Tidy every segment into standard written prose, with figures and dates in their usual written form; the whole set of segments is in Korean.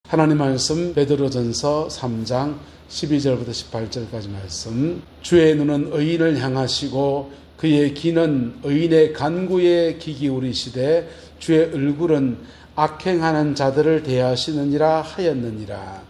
하나님 말씀 베드로전서 3장 12절부터 18절까지 말씀. 주의 눈은 의인을 향하시고 그의 귀는 의인의 간구에 귀 기울이시되 주의 얼굴은 악행하는 자들을 대하시느니라 하였느니라.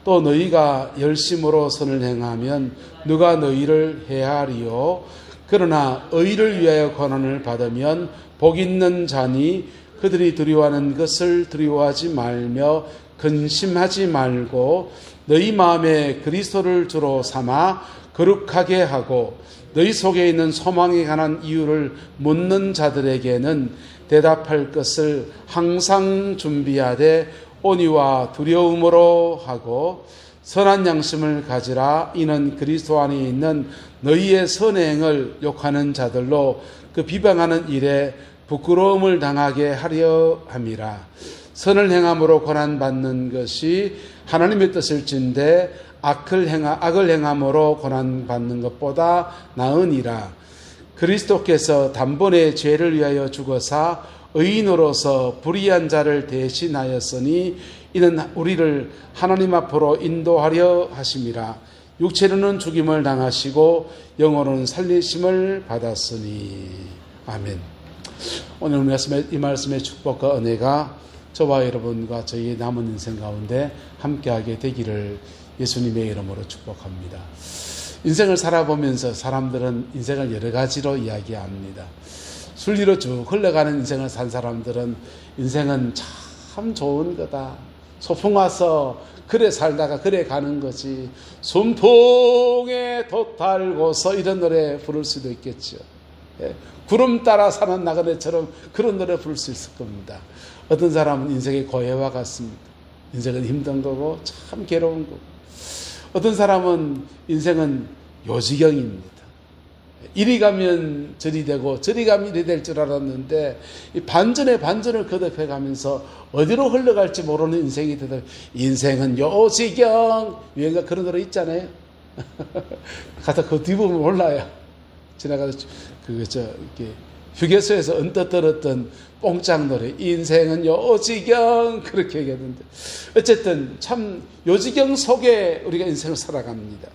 또 너희가 열심으로 선을 행하면 누가 너희를 해하리요. 그러나 의를 위하여 고난을 받으면 복 있는 자니 그들이 두려워하는 것을 두려워하지 말며 근심하지 말고 너희 마음에 그리스도를 주로 삼아 거룩하게 하고 너희 속에 있는 소망에 관한 이유를 묻는 자들에게는 대답할 것을 항상 준비하되 온유와 두려움으로 하고 선한 양심을 가지라. 이는 그리스도 안에 있는 너희의 선행을 욕하는 자들로 그 비방하는 일에 부끄러움을 당하게 하려 함이라. 선을 행함으로 고난받는 것이 하나님의 뜻일진데 악을 행함으로 고난받는 것보다 나으니라. 그리스도께서 단번에 죄를 위하여 죽어사 의인으로서 불의한 자를 대신하였으니 이는 우리를 하나님 앞으로 인도하려 하심이라. 육체로는 죽임을 당하시고 영으로는 살리심을 받았으니. 아멘. 오늘 이 말씀의 축복과 은혜가 저와 여러분과 저희의 남은 인생 가운데 함께하게 되기를 예수님의 이름으로 축복합니다. 인생을 살아보면서 사람들은 인생을 여러 가지로 이야기합니다. 순리로 쭉 흘러가는 인생을 산 사람들은 인생은 참 좋은 거다. 소풍 와서 그래 살다가 그래 가는 거지. 순풍에 돛달고서 이런 노래 부를 수도 있겠죠. 구름 따라 사는 나그네처럼 그런 노래 부를 수 있을 겁니다. 어떤 사람은 인생의 고해와 같습니다. 인생은 힘든 거고 참 괴로운 거고. 어떤 사람은 인생은 요지경입니다. 이리 가면 저리 되고 저리 가면 이리 될 줄 알았는데 이 반전에 반전을 거듭해 가면서 어디로 흘러갈지 모르는 인생이 되다. 인생은 요지경. 유행가 그런 노래 있잖아요. 가서 그 뒷부분 몰라요. 지나가서 이렇게 휴게소에서 언뜻 들었던 뽕짝 노래. 인생은 요지경. 그렇게 얘기하는데 어쨌든 참 요지경 속에 우리가 인생을 살아갑니다.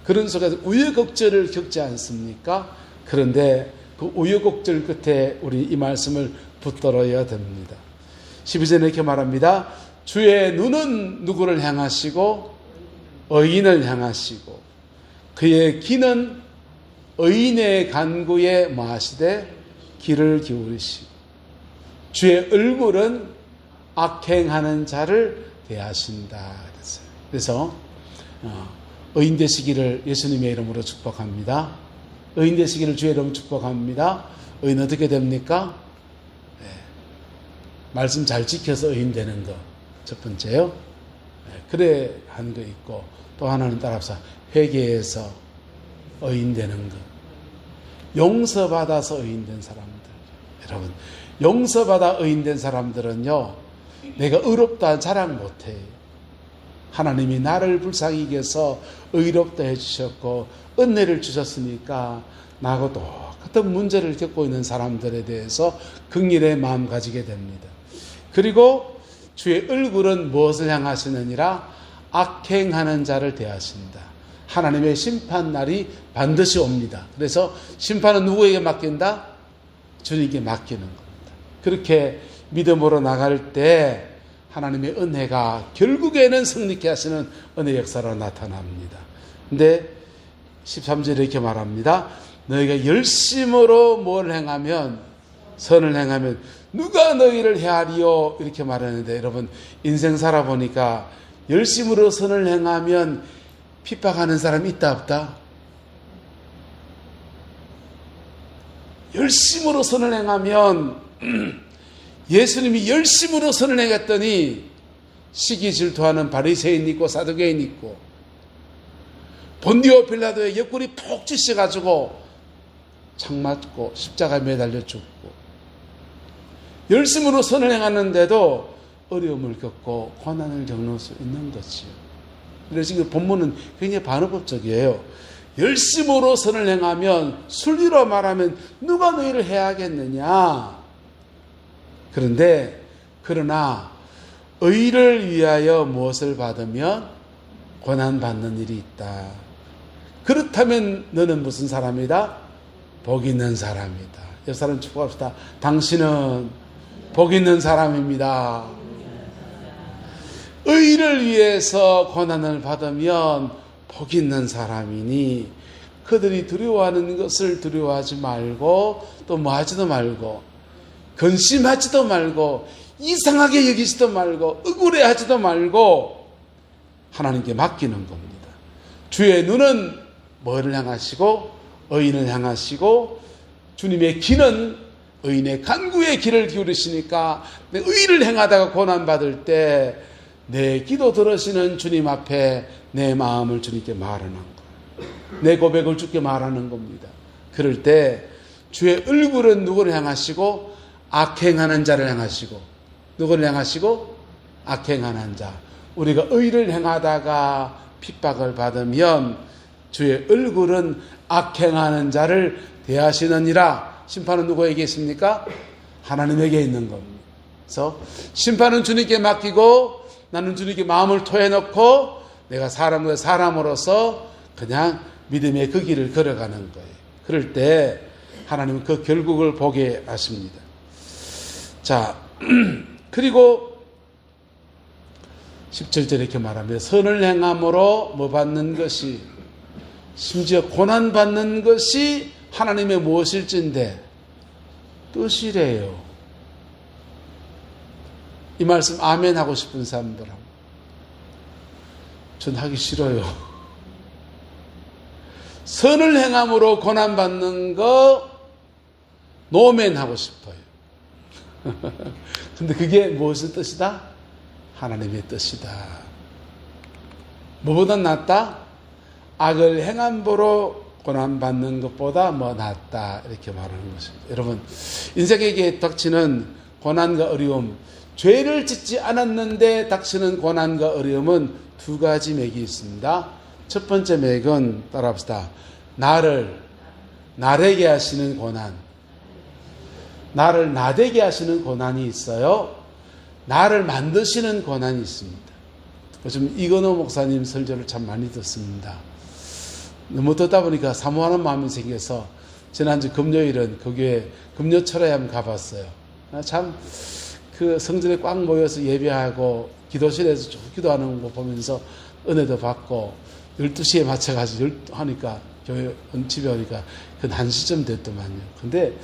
그런 속에서 우여곡절을 겪지 않습니까? 그런데 그 우여곡절 끝에 우리 이 말씀을 붙들어야 됩니다. 12절에 이렇게 말합니다. 주의 눈은 누구를 향하시고 의인을 향하시고 그의 귀는 의인의 간구에 마시되 귀를 기울이시고 주의 얼굴은 악행하는 자를 대하신다. 그래서 의인 되시기를 예수님의 이름으로 축복합니다. 의인 되시기를 주의 이름으로 축복합니다. 의인 어떻게 됩니까? 네. 말씀 잘 지켜서 의인 되는 거. 첫 번째요. 네. 그래 하는 거 있고 또 하나는 따라서 회개해서 의인 되는 거. 용서받아서 의인 된 사람들. 여러분, 용서받아 의인 된 사람들은요. 내가 의롭다 자랑 못해요. 하나님이 나를 불쌍히 여겨서 의롭다 해주셨고 은혜를 주셨으니까 나하고 똑같은 문제를 겪고 있는 사람들에 대해서 긍휼의 마음 가지게 됩니다. 그리고 주의 얼굴은 무엇을 향하시느니라? 악행하는 자를 대하신다. 하나님의 심판날이 반드시 옵니다. 그래서 심판은 누구에게 맡긴다? 주님께 맡기는 겁니다. 그렇게 믿음으로 나갈 때 하나님의 은혜가 결국에는 승리케 하시는 은혜 역사로 나타납니다. 근데 13절에 이렇게 말합니다. 너희가 열심으로 뭘 행하면 선을 행하면 누가 너희를 해하리요? 이렇게 말하는데 여러분 인생 살아보니까 열심으로 선을 행하면 핍박하는 사람이 있다 없다? 열심으로 선을 행하면 예수님이 열심으로 선을 행했더니 시기 질투하는 바리새인 있고 사두개인 있고 본디오 빌라도의 옆구리 푹 찌셔가지고 창 맞고 십자가에 매달려 죽고 열심으로 선을 행하는데도 어려움을 겪고 고난을 겪는 수 있는 거지요. 그래서 지금 본문은 굉장히 반어법적이에요. 열심으로 선을 행하면 순리로 말하면 누가 너희를 해야겠느냐. 그러나 의를 위하여 무엇을 받으면 고난받는 일이 있다. 그렇다면 너는 무슨 사람이다? 복 있는 사람이다. 옆 사람 축복합시다. 당신은 복 있는 사람입니다. 의를 위해서 고난을 받으면 복 있는 사람이니 그들이 두려워하는 것을 두려워하지 말고 또 뭐 하지도 말고 근심하지도 말고 이상하게 여기지도 말고 억울해하지도 말고 하나님께 맡기는 겁니다. 주의 눈은 뭐를 향하시고 의인을 향하시고 주님의 귀는 의인의 간구의 귀를 기울이시니까 내 의를 행하다가 고난받을 때 내 기도 들으시는 주님 앞에 내 마음을 주님께 말하는 거예요. 내 고백을 주께 말하는 겁니다. 그럴 때 주의 얼굴은 누구를 향하시고 악행하는 자를 향하시고 누구를 향하시고 악행하는 자. 우리가 의를 행하다가 핍박을 받으면 주의 얼굴은 악행하는 자를 대하시느니라. 심판은 누구에게 있습니까? 하나님에게 있는 겁니다. 그래서 심판은 주님께 맡기고 나는 주님께 마음을 토해놓고 내가 사람으로서 그냥 믿음의 그 길을 걸어가는 거예요. 그럴 때 하나님은 그 결국을 보게 하십니다. 자, 그리고 17절에 이렇게 말합니다. 선을 행함으로 뭐 받는 것이 심지어 고난받는 것이 하나님의 무엇일진데 뜻이래요. 이 말씀 아멘 하고 싶은 사람들 전 하기 싫어요. 선을 행함으로 고난받는 거 노멘 하고 싶어요. 근데 그게 무엇의 뜻이다? 하나님의 뜻이다. 뭐보다 낫다? 악을 행함으로 고난받는 것보다 뭐 낫다. 이렇게 말하는 것입니다. 여러분, 인생에게 닥치는 고난과 어려움, 죄를 짓지 않았는데 닥치는 고난과 어려움은 두 가지 맥이 있습니다. 첫 번째 맥은 따라합시다. 나를 나대게 하시는 고난. 나를 나대게 하시는 고난이 있어요. 나를 만드시는 고난이 있습니다. 요즘 이건호 목사님 설교를 참 많이 듣습니다. 너무 듣다 보니까 사모하는 마음이 생겨서 지난주 금요일은 그 교회 금요철에 한번 가봤어요. 참 그 성전에 꽉 모여서 예배하고 기도실에서 쭉 기도하는 거 보면서 은혜도 받고 12시에 맞춰가지고 하니까 교회 집에 오니까 그 1시쯤 됐더만요. 근데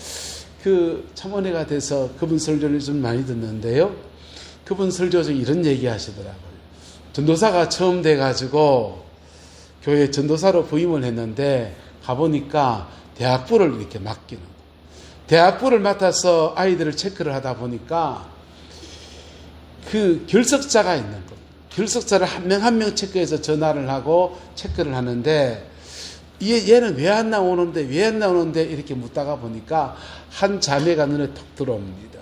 그 참 은혜가 돼서 그분 설교를 좀 많이 듣는데요. 그분 설교 중에 이런 얘기 하시더라고요. 전도사가 처음 돼가지고 교회 전도사로 부임을 했는데 가보니까 대학부를 이렇게 맡기는 거예요. 대학부를 맡아서 아이들을 체크를 하다 보니까 그 결석자가 있는 거예요. 결석자를 한 명 한 명 체크해서 전화를 하고 체크를 하는데 얘는 왜 안 나오는데 이렇게 묻다가 보니까 한 자매가 눈에 톡 들어옵니다.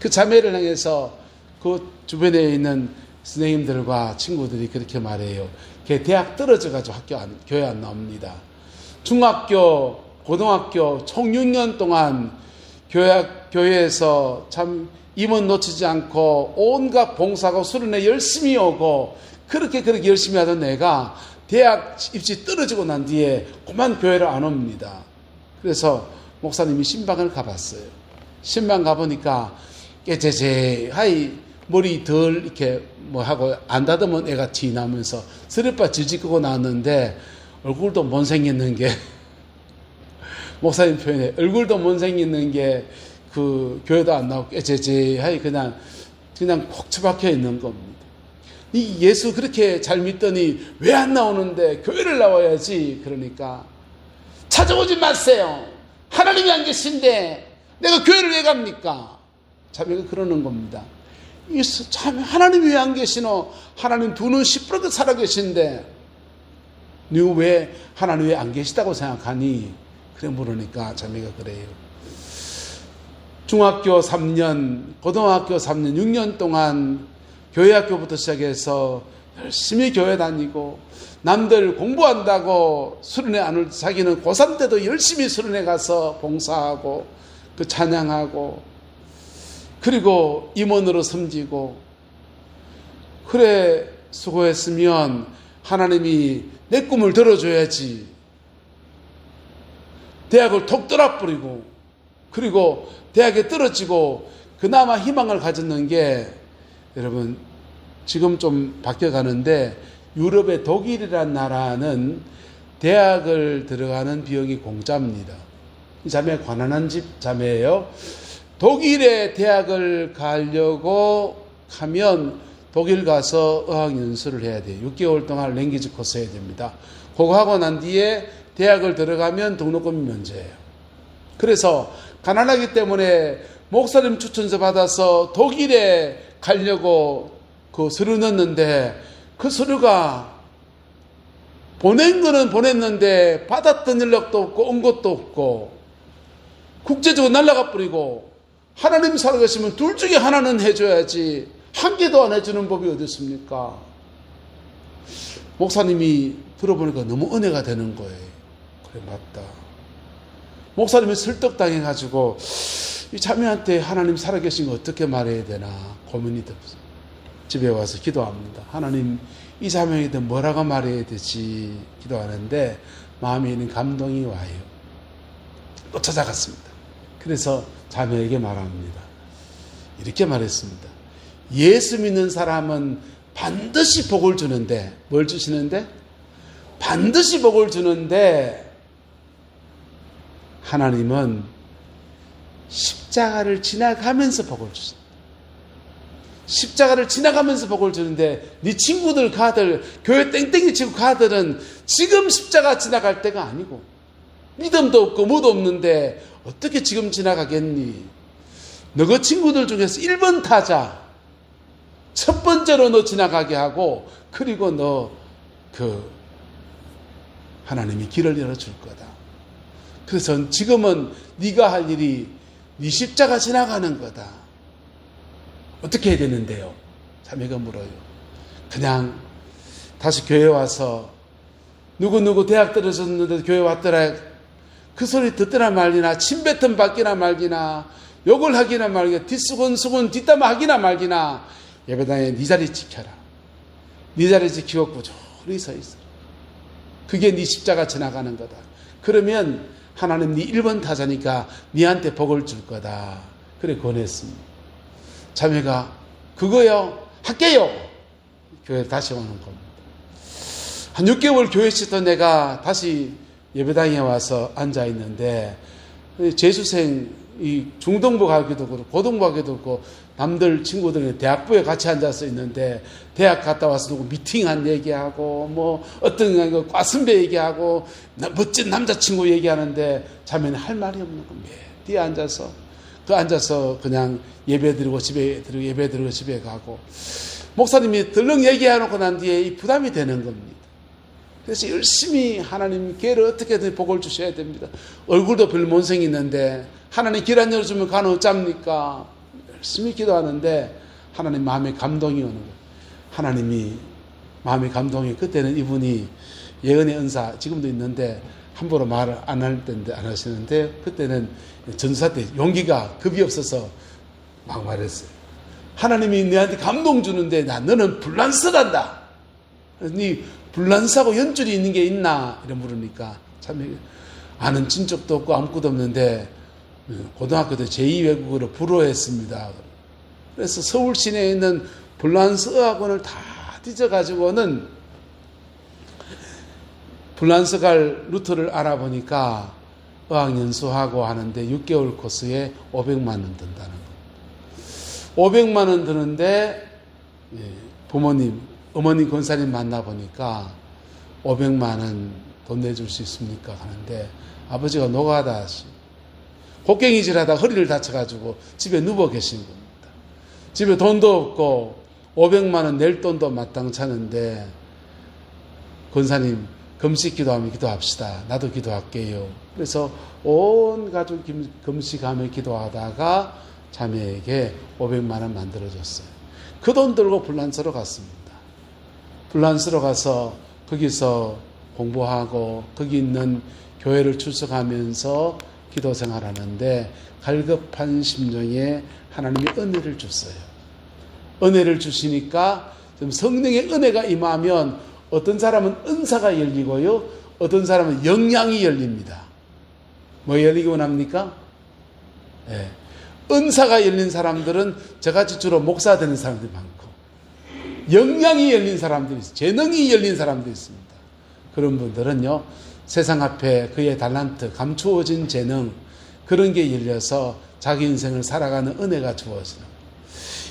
그 자매를 향해서 그 주변에 있는 선생님들과 친구들이 그렇게 말해요. 걔 대학 떨어져가지고 교회 안 나옵니다. 중학교, 고등학교 총 6년 동안 교회에서 참 임원 놓치지 않고 온갖 봉사하고 수련회 열심히 오고 그렇게 열심히 하던 애가 대학 입시 떨어지고 난 뒤에 그만 교회를 안 옵니다. 그래서 목사님이 신방을 가봤어요. 신방 가보니까 깨재재하이 머리 덜 이렇게 뭐 하고 안 다듬은 애가 티나면서 쓰레빠 질질 끄고 나왔는데 얼굴도 못생겼는 게 목사님 표현에 얼굴도 못생겼는 게 그 교회도 안 나오고 깨재재하이 그냥 콕 처박혀 있는 겁니다. 이 예수 그렇게 잘 믿더니 왜 안 나오는데 교회를 나와야지. 그러니까 찾아오지 마세요. 하나님이 안 계신데 내가 교회를 왜 갑니까? 자매가 그러는 겁니다. 참 하나님이 왜 안 계시노? 하나님 두 눈 시퍼렇게 살아계신데 너 왜 하나님 왜 안 계시다고 생각하니? 그래 물으니까 자매가 그래요. 중학교 3년, 고등학교 3년, 6년 동안 교회 학교부터 시작해서 열심히 교회 다니고 남들 공부한다고 수련회 안 올 자기는 고3 때도 열심히 수련회 가서 봉사하고 그 찬양하고 그리고 임원으로 섬기고 그래 수고했으면 하나님이 내 꿈을 들어줘야지. 대학을 톡 떠나버리고 그리고 대학에 떨어지고 그나마 희망을 가졌는 게 여러분 지금 좀 바뀌어가는데 유럽의 독일이라는 나라는 대학을 들어가는 비용이 공짜입니다. 이 자매 가난한 집 자매예요. 독일에 대학을 가려고 하면 독일 가서 어학연수를 해야 돼요. 6개월 동안 랭귀지 코스 해야 됩니다. 그거 하고 난 뒤에 대학을 들어가면 등록금이 면제예요. 그래서 가난하기 때문에 목사님 추천서 받아서 독일에 가려고 그 서류 넣었는데 그 서류가 보낸 거는 보냈는데 받았던 연락도 없고 온 것도 없고 국제적으로 날아가 버리고 하나님 살아계시면 둘 중에 하나는 해줘야지 한 개도 안 해주는 법이 어디 있습니까? 목사님이 들어보니까 너무 은혜가 되는 거예요. 그래 맞다. 목사님이 설득당해가지고 이 자매한테 하나님 살아계신 거 어떻게 말해야 되나 고민이 들었어요. 집에 와서 기도합니다. 하나님 이 자매에게 뭐라고 말해야 되지 기도하는데 마음에 있는 감동이 와요. 또 찾아갔습니다. 그래서 자매에게 말합니다. 이렇게 말했습니다. 예수 믿는 사람은 반드시 복을 주는데 뭘 주시는데? 반드시 복을 주는데 하나님은 십자가를 지나가면서 복을 주신다. 십자가를 지나가면서 복을 주는데 네 친구들 가들 교회 땡땡이 치고 가들은 지금 십자가 지나갈 때가 아니고 믿음도 없고 뭐도 없는데 어떻게 지금 지나가겠니? 너 그 친구들 중에서 1번 타자 첫 번째로 너 지나가게 하고 그리고 너 하나님이 길을 열어줄 거다. 그래서 지금은 네가 할 일이 네 십자가 지나가는 거다. 어떻게 해야 되는데요? 자매가 물어요. 그냥 다시 교회 와서 누구누구 대학 떨어졌는데 교회 왔더라 그 소리 듣더나 말기나 침뱉음 받기나 말기나 욕을 하기나 말기나 뒷수근수근 뒷담화 하기나 말기나 예배당에 네 자리 지켜라. 네 자리 지키고 꾸준히 서 있어. 그게 네 십자가 지나가는 거다. 그러면 하나님 네 1번 타자니까 네한테 복을 줄 거다. 그래 권했습니다. 자매가 그거요 할게요. 교회 다시 오는 겁니다. 한 6개월 교회 있었던 내가 다시 예배당에 와서 앉아 있는데 재수생이 중등부 가기도 그렇고 고등부 가기도 그렇고 남들 친구들이 대학부에 같이 앉아서 있는데 대학 갔다 와서 누구 미팅한 얘기하고 뭐 어떤 과선배 얘기하고 멋진 남자친구 얘기하는데 자매는 할 말이 없는 겁니다. 뒤에 앉아서 그냥 예배드리고 집에 가고 목사님이 들렁 얘기해놓고 난 뒤에 이 부담이 되는 겁니다. 그래서 열심히 하나님 기회를 어떻게든 복을 주셔야 됩니다. 얼굴도 별 못생이 있는데 하나님 길 안 열어주면 가는 어쩝니까? 열심히 기도하는데 하나님 마음에 감동이 오는 거예요. 하나님이 마음에 감동이 그때는 이분이 예언의 은사 지금도 있는데 함부로 말을 안 할 때인데 안 하시는데 그때는 전사 때 용기가 급이 없어서 막 말했어요. 하나님이 너한테 감동 주는데 너는 불란서란다. 네 불란서하고 연줄이 있는 게 있나? 이래 물으니까 참 아는 친척도 없고 아무것도 없는데 고등학교 때 제2외국어로 불어했습니다. 그래서 서울 시내에 있는 불란서 어학원을 다 뒤져가지고는 불란서 갈 루트를 알아보니까 어학연수하고 하는데 6개월 코스에 500만 원 든다는 거. 500만 원 드는데 부모님 어머니 권사님 만나보니까 500만 원 돈 내줄 수 있습니까? 하는데 아버지가 노가다 하시 곡괭이질하다 허리를 다쳐가지고 집에 누워 계신 겁니다. 집에 돈도 없고 500만 원 낼 돈도 마땅찮은데 권사님 금식 기도하면 기도합시다. 나도 기도할게요. 그래서 온 가족 금식하며 기도하다가 자매에게 500만 원 만들어줬어요. 그 돈 들고 불란서로 갔습니다. 불란서로 가서 거기서 공부하고 거기 있는 교회를 출석하면서 기도 생활하는데 갈급한 심정에 하나님이 은혜를 줬어요. 은혜를 주시니까 성령의 은혜가 임하면 어떤 사람은 은사가 열리고요, 어떤 사람은 영향이 열립니다. 뭐 열리기 원합니까? 예. 은사가 열린 사람들은 저같이 주로 목사 되는 사람들이 많고, 영향이 열린 사람들이 있어요. 재능이 열린 사람들이 있습니다. 그런 분들은요, 세상 앞에 그의 달란트, 감추어진 재능, 그런 게 열려서 자기 인생을 살아가는 은혜가 주어지는 거예요.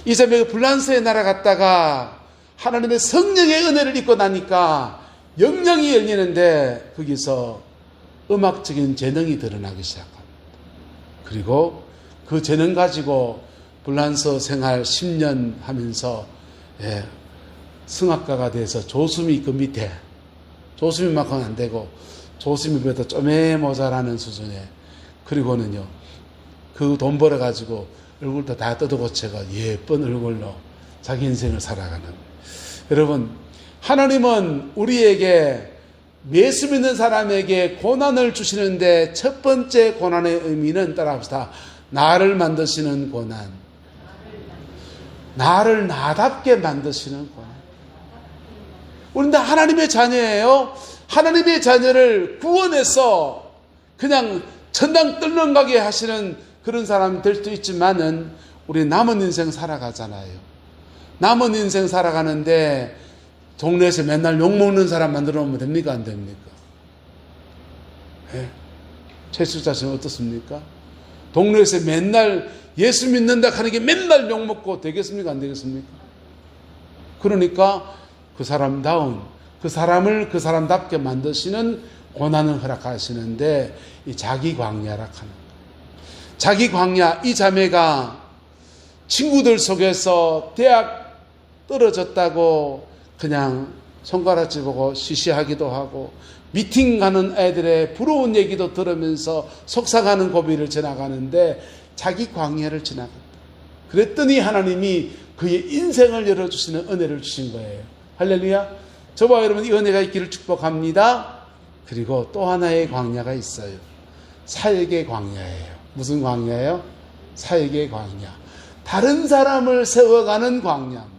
이 자매가 불란서에 날아갔다가 하나님의 성령의 은혜를 입고 나니까 영향이 열리는데 거기서 음악적인 재능이 드러나기 시작합니다. 그리고 그 재능 가지고 불란서 생활 10년 하면서 성악가가 돼서 조수미 그 밑에, 조수미만큼은 안 되고 조수미보다 좀에 모자라는 수준에, 그리고는요 그 돈 벌어 가지고 얼굴도 다 뜯어고쳐가 예쁜 얼굴로 자기 인생을 살아가는. 여러분, 하나님은 우리에게, 예수 믿는 사람에게 고난을 주시는데 첫 번째 고난의 의미는, 따라합시다, 나를 만드시는 고난, 나를 나답게 만드시는 고난. 우리는 다 하나님의 자녀예요. 하나님의 자녀를 구원해서 그냥 천당 뜰렁가게 하시는 그런 사람이 될 수도 있지만은, 우리 남은 인생 살아가잖아요. 남은 인생 살아가는데 동네에서 맨날 욕먹는 사람 만들어 놓으면 됩니까? 안 됩니까? 최수자 씨는 어떻습니까? 동네에서 맨날 예수 믿는다 하는 게 맨날 욕먹고 되겠습니까? 안 되겠습니까? 그러니까 그 사람다운, 그 사람을 그 사람답게 만드시는 고난을 허락하시는데, 이 자기 광야라 하는 거예요. 자기 광야. 이 자매가 친구들 속에서 대학 떨어졌다고 그냥 손가락질 보고 시시하기도 하고, 미팅 가는 애들의 부러운 얘기도 들으면서 속상하는 고비를 지나가는데 자기 광야를 지나갔다. 그랬더니 하나님이 그의 인생을 열어주시는 은혜를 주신 거예요. 할렐루야. 저와 여러분, 이 은혜가 있기를 축복합니다. 그리고 또 하나의 광야가 있어요. 사역의 광야예요. 무슨 광야예요? 사역의 광야. 다른 사람을 세워가는 광야입니다.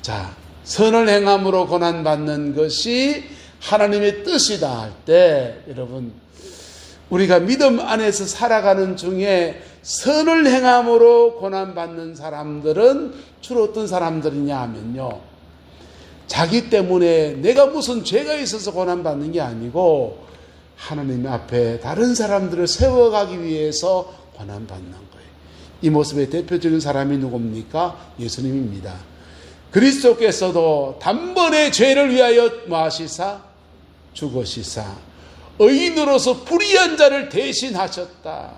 자, 선을 행함으로 고난받는 것이 하나님의 뜻이다 할 때, 여러분, 우리가 믿음 안에서 살아가는 중에 선을 행함으로 고난받는 사람들은 주로 어떤 사람들이냐 하면요, 자기 때문에 내가 무슨 죄가 있어서 고난받는 게 아니고 하나님 앞에 다른 사람들을 세워가기 위해서 고난받는 거예요. 이 모습의 대표적인 사람이 누굽니까? 예수님입니다. 그리스도께서도 단번에 죄를 위하여 뭐하시사? 죽으시사 의인으로서 불의한 자를 대신하셨다.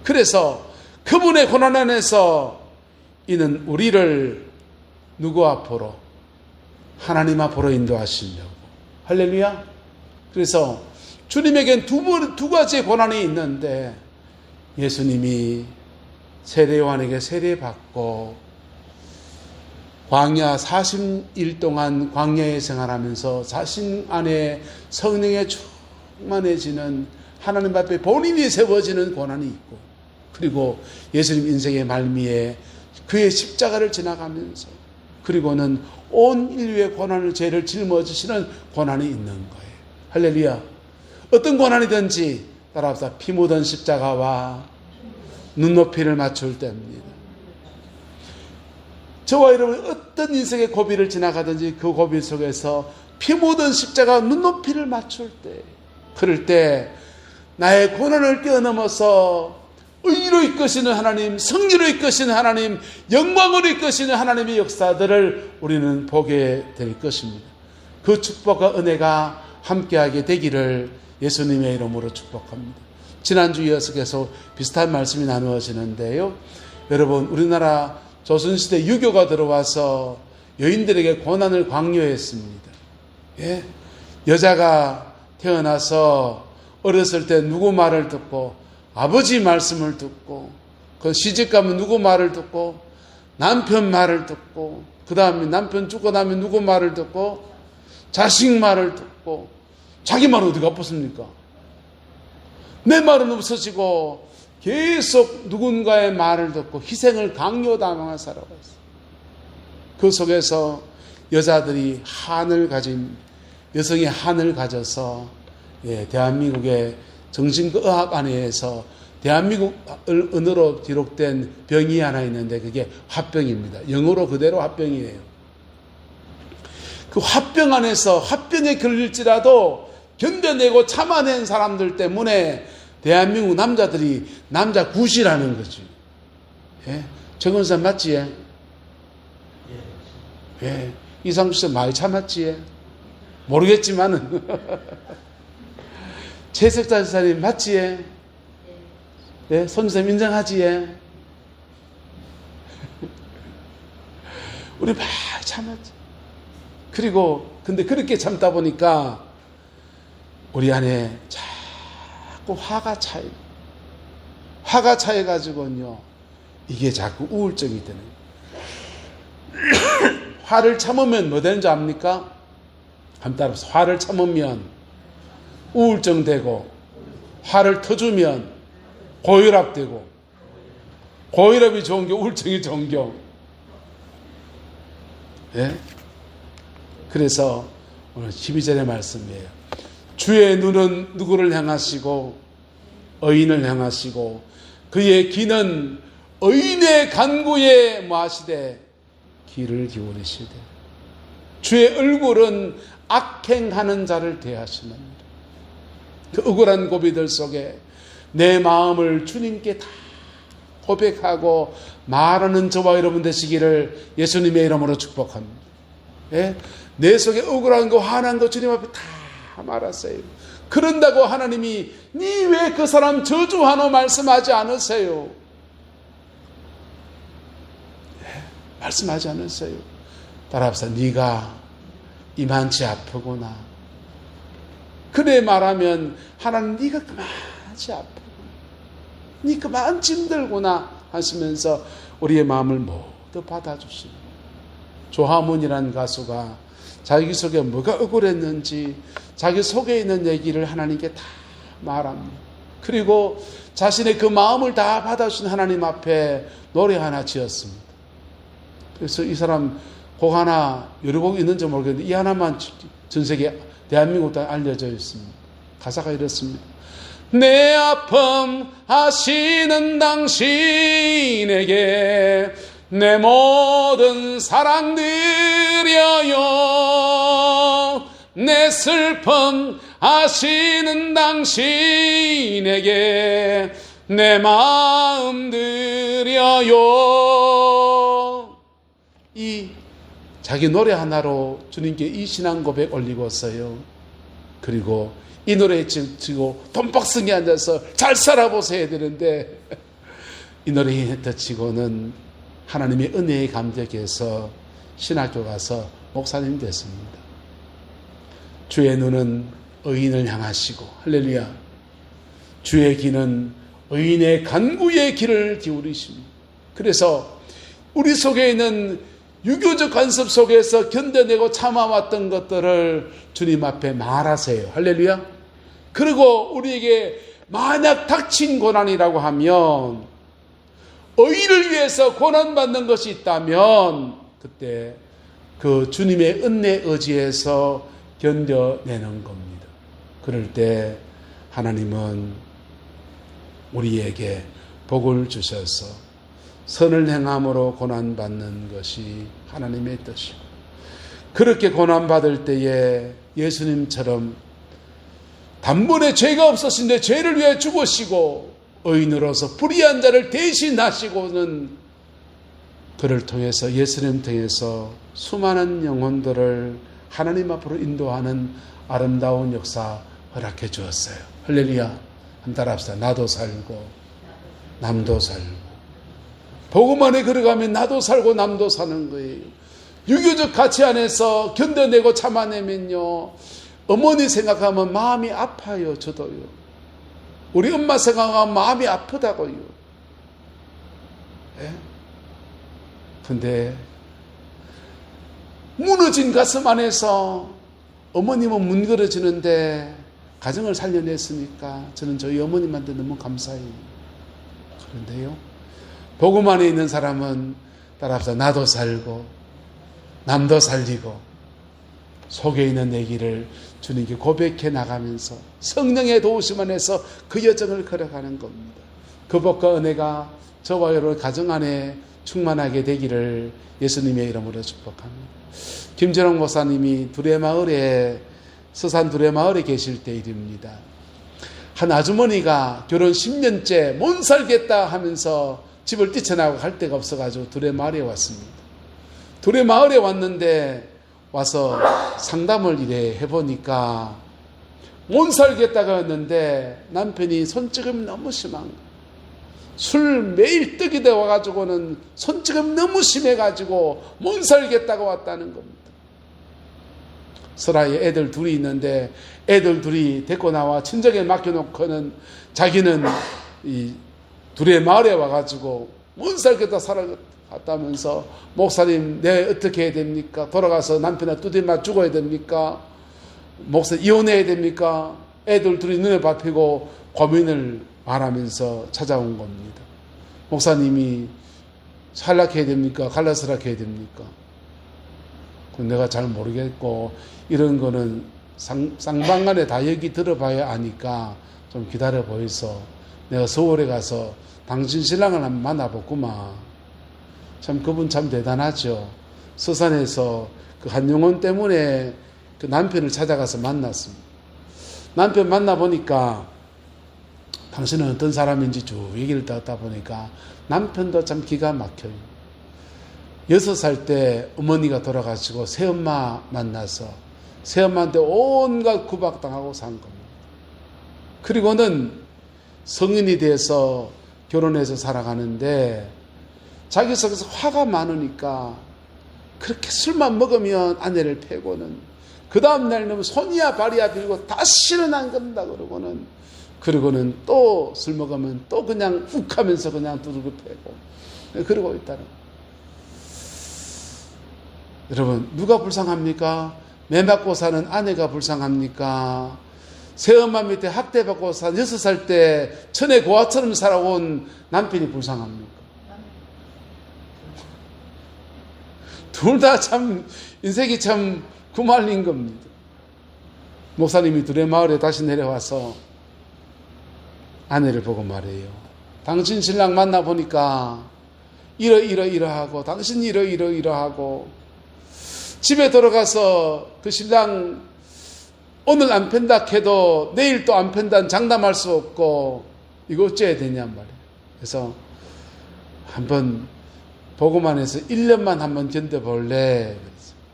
그래서 그분의 고난 안에서 이는 우리를 누구 앞으로? 하나님 앞으로 인도하시려고. 할렐루야. 그래서 주님에겐 두 가지의 고난이 있는데, 예수님이 세례요한에게 세례받고 광야 40일 동안 광야에 생활하면서 자신 안에 성령에 충만해지는, 하나님 앞에 본인이 세워지는 고난이 있고, 그리고 예수님 인생의 말미에 그의 십자가를 지나가면서, 그리고는 온 인류의 고난을, 죄를 짊어지시는 고난이 있는 거예요. 할렐루야. 어떤 고난이든지 따라합시다. 피 묻은 십자가와 눈높이를 맞출 때입니다. 저와 여러분, 어떤 인생의 고비를 지나가든지 그 고비 속에서 피 묻은 십자가 눈높이를 맞출 때, 그럴 때 나의 고난을 뛰어넘어서 의로 이끄시는 하나님, 승리로 이끄시는 하나님, 영광으로 이끄시는 하나님의 역사들을 우리는 보게 될 것입니다. 그 축복과 은혜가 함께하게 되기를 예수님의 이름으로 축복합니다. 지난주 이어서 계속 비슷한 말씀이 나누어지는데요, 여러분, 우리나라 조선시대 유교가 들어와서 여인들에게 고난을 강요했습니다. 예? 여자가 태어나서 어렸을 때 누구 말을 듣고, 아버지 말씀을 듣고, 그 시집가면 누구 말을 듣고, 남편 말을 듣고, 그 다음에 남편 죽고 나면 누구 말을 듣고, 자식 말을 듣고, 자기 말은 어디가 없었습니까? 내 말은 없어지고 계속 누군가의 말을 듣고 희생을 강요당하며 살아갔어요. 그 속에서 여자들이 한을 가진, 여성의 한을 가져서 대한민국의 정신의학 안에서 대한민국 언어로 기록된 병이 하나 있는데 그게 화병입니다. 영어로 그대로 화병이에요. 그 화병 안에서 화병에 걸릴지라도 견뎌내고 참아낸 사람들 때문에 대한민국 남자들이 남자 굿이라는 거지. 예? 정은사 맞지? 예. 이상주 씨 많이 참았지? 모르겠지만은. 최석자 지사님 맞지? 예? 손주쌤 인정하지? 우리 많이 참았지. 그리고, 근데 그렇게 참다 보니까 우리 안에 자꾸 화가 차여가지고요. 이게 자꾸 우울증이 되는 거예요. 화를 참으면 뭐 되는 줄 압니까? 한번 따라서 화를 참으면 우울증 되고, 화를 터주면 고혈압 되고, 고혈압이 좋은 게 우울증이 좋은 게. 예? 그래서 오늘 12절의 말씀이에요. 주의 눈은 누구를 향하시고 의인을 향하시고 그의 귀는 의인의 간구에 뭐하시되 귀를 기울이시되 주의 얼굴은 악행하는 자를 대하시는 그 억울한 고비들 속에 내 마음을 주님께 다 고백하고 말하는 저와 여러분 되시기를 예수님의 이름으로 축복합니다. 예? 내 속에 억울한 거 화난 거 주님 앞에 다 말하세요. 그런다고 하나님이 니 왜 그 사람 저주하노 말씀하지 않으세요? 네, 말씀하지 않으세요. 따라합시다. 네가 이만치 아프구나. 그래 말하면 하나님 네가 그만치 아프구나. 네 그만치 힘들구나 하시면서 우리의 마음을 모두 받아주시는 조하문이라는 가수가 자기 속에 뭐가 억울했는지 자기 속에 있는 얘기를 하나님께 다 말합니다. 그리고 자신의 그 마음을 다 받아주신 하나님 앞에 노래 하나 지었습니다. 그래서 이 사람 곡 하나 여러 곡 있는지 모르겠는데 이 하나만 전 세계 대한민국 땅에 알려져 있습니다. 가사가 이렇습니다. 내 아픔 아시는 당신에게 내 모든 사랑 드려요. 내 슬픔 아시는 당신에게 내 마음 드려요. 이 자기 노래 하나로 주님께 이 신앙 고백 올리고서요. 그리고 이 노래에 치고 돈박스에 앉아서 잘 살아보세요 되는데 이 노래에 덧치고는 하나님의 은혜에 감격해서 신학교 가서 목사님 됐습니다. 주의 눈은 의인을 향하시고 할렐루야. 주의 귀는 의인의 간구의 귀를 기울이십니다. 그래서 우리 속에 있는 유교적 관습 속에서 견뎌내고 참아왔던 것들을 주님 앞에 말하세요. 할렐루야. 그리고 우리에게 만약 닥친 고난이라고 하면 의를 위해서 고난받는 것이 있다면 그때 그 주님의 은혜 의지에서 견뎌내는 겁니다. 그럴 때 하나님은 우리에게 복을 주셔서 선을 행함으로 고난받는 것이 하나님의 뜻이고 그렇게 고난받을 때에 예수님처럼 단번에 죄가 없으신데 죄를 위해 죽으시고 의인으로서 불의한 자를 대신하시고는 그를 통해서 예수님 통해서 수많은 영혼들을 하나님 앞으로 인도하는 아름다운 역사 허락해 주었어요. 할렐루야. 한 따라 합시다. 나도 살고 남도 살고 복음 안에 걸어가면 나도 살고 남도 사는 거예요. 유교적 가치 안에서 견뎌내고 참아내면요 어머니 생각하면 마음이 아파요. 저도요. 우리 엄마 생각하면 마음이 아프다고요. 예? 근데 무너진 가슴 안에서 어머님은 뭉그러지는데 가정을 살려냈으니까 저는 저희 어머님한테 너무 감사해요. 그런데요 복음 안에 있는 사람은 따라합시다. 나도 살고 남도 살리고 속에 있는 내 길을 주님께 고백해 나가면서 성령의 도우심 안에서 그 여정을 걸어가는 겁니다. 그 복과 은혜가 저와 여러분 가정 안에 충만하게 되기를 예수님의 이름으로 축복합니다. 김전홍 목사님이 서산 두레마을에 계실 때 일입니다. 한 아주머니가 결혼 10년째 못 살겠다 하면서 집을 뛰쳐나가고 갈 데가 없어가지고 두레마을에 왔습니다. 두레마을에 왔는데 와서 상담을 이래 해보니까 못 살겠다가 했는데 남편이 손찌검이 너무 심한 거예요. 술 매일 떡이 되어 와가지고는 손찌검이 너무 심해가지고 못 살겠다고 왔다는 겁니다. 설아에 애들 둘이 있는데 애들 둘이 데리고 나와 친정에 맡겨놓고는 자기는 이 두레마을에 와가지고 못 살겠다 살아갔다면서 목사님 내 어떻게 해야 됩니까? 돌아가서 남편을 두들맞 죽어야 됩니까? 목사님 이혼해야 됩니까? 애들 둘이 눈에 밟히고 고민을 말하면서 찾아온 겁니다. 목사님이 살락해야 됩니까? 갈라서락 해야 됩니까? 내가 잘 모르겠고 이런 거는 쌍방간에 다 얘기 들어봐야 아니까 좀 기다려 보이소. 내가 서울에 가서 당신 신랑을 한번 만나보구만. 참 그분 참 대단하죠. 서산에서 그 한용원 때문에 그 남편을 찾아가서 만났습니다. 남편 만나보니까 당신은 어떤 사람인지 쭉 얘기를 듣다 보니까 남편도 참 기가 막혀요. 6살 때 어머니가 돌아가시고 새엄마 만나서 새엄마한테 온갖 구박당하고 산 겁니다. 그리고는 성인이 돼서 결혼해서 살아가는데 자기 속에서 화가 많으니까 그렇게 술만 먹으면 아내를 패고는 그 다음날 너무 손이야 발이야 빌고 다시는 안 건다 그러고는 또 술 먹으면 또 그냥 욱 하면서 그냥 두들겨 패고 그러고 있다는 거예요. 여러분 누가 불쌍합니까? 매 맞고 사는 아내가 불쌍합니까? 새엄마 밑에 학대받고 산 6살 때 천의 고아처럼 살아온 남편이 불쌍합니까? 둘 다 참 인생이 참 구말린 겁니다. 목사님이 두레마을에 다시 내려와서 아내를 보고 말해요. 당신 신랑 만나보니까 이러하고 당신 이러하고 집에 들어가서 그 신랑 오늘 안 팬다 해도 내일 또 안 팬다는 장담할 수 없고 이거 어째야 되냔 말이에요. 그래서 한번 보고만 해서 1년만 한번 견뎌볼래.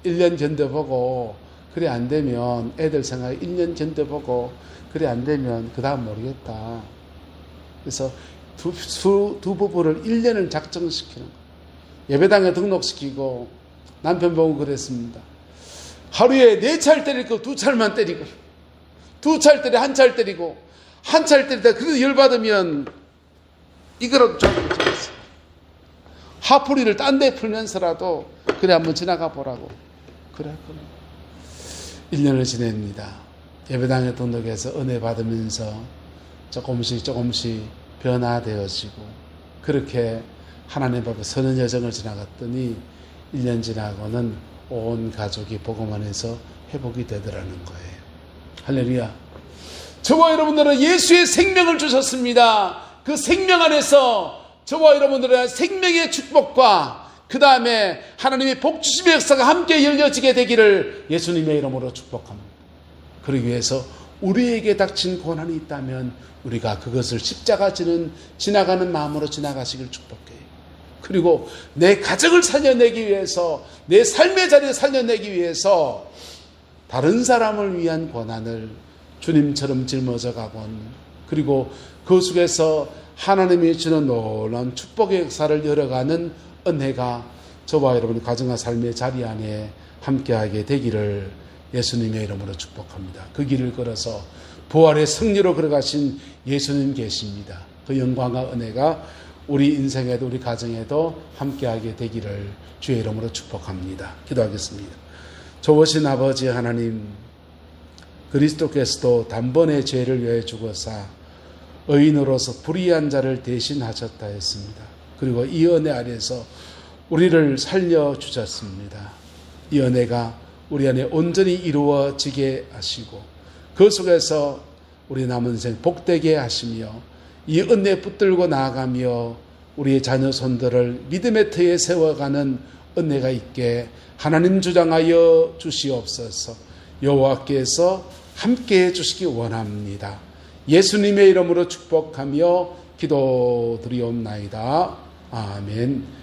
1년 견뎌보고 그래 안 되면 애들 생각 1년 견뎌보고 그래 안 되면 그 다음 모르겠다. 그래서 두 부부를 1년을 작정시키는 거예요. 예배당에 등록시키고 남편 보고 그랬습니다. 하루에 4차를 때릴 거 2차만 때리고 2차를 때려 1차를 때리고 1차를 때리다 그래도 열받으면 이거라도 좀 적었어요. 화풀이를 딴 데 풀면서라도 그래 한번 지나가 보라고 그랬거든요. 1년을 지냅니다. 예배당에 등록해서 은혜 받으면서 조금씩 변화되어지고 그렇게 하나님 앞에 서는 여정을 지나갔더니 1년 지나고는 온 가족이 복음만 해서 회복이 되더라는 거예요. 할렐루야. 저와 여러분들은 예수의 생명을 주셨습니다. 그 생명 안에서 저와 여러분들의 생명의 축복과 그 다음에 하나님의 복주심의 역사가 함께 열려지게 되기를 예수님의 이름으로 축복합니다. 그러기 위해서 우리에게 닥친 고난이 있다면 우리가 그것을 십자가 지나가는 마음으로 지나가시길 축복해요. 그리고 내 가정을 살려내기 위해서 내 삶의 자리를 살려내기 위해서 다른 사람을 위한 고난을 주님처럼 짊어져 가곤 그리고 그 속에서 하나님이 주는 놀라운 축복의 역사를 열어가는 은혜가 저와 여러분의 가정과 삶의 자리 안에 함께하게 되기를 예수님의 이름으로 축복합니다. 그 길을 걸어서 부활의 승리로 걸어가신 예수님 계십니다. 그 영광과 은혜가 우리 인생에도 우리 가정에도 함께하게 되기를 주의 이름으로 축복합니다. 기도하겠습니다. 좋으신 아버지 하나님, 그리스도께서도 단번에 죄를 위해 죽어사 의인으로서 불의한 자를 대신하셨다 했습니다. 그리고 이 은혜 아래서 우리를 살려주셨습니다. 이 은혜가 우리 안에 온전히 이루어지게 하시고 그 속에서 우리 남은 인생 복되게 하시며 이 은혜 붙들고 나아가며 우리의 자녀 손들을 믿음의 터에 세워가는 은혜가 있게 하나님 주장하여 주시옵소서. 여호와께서 함께해 주시기 원합니다. 예수님의 이름으로 축복하며 기도드리옵나이다. 아멘.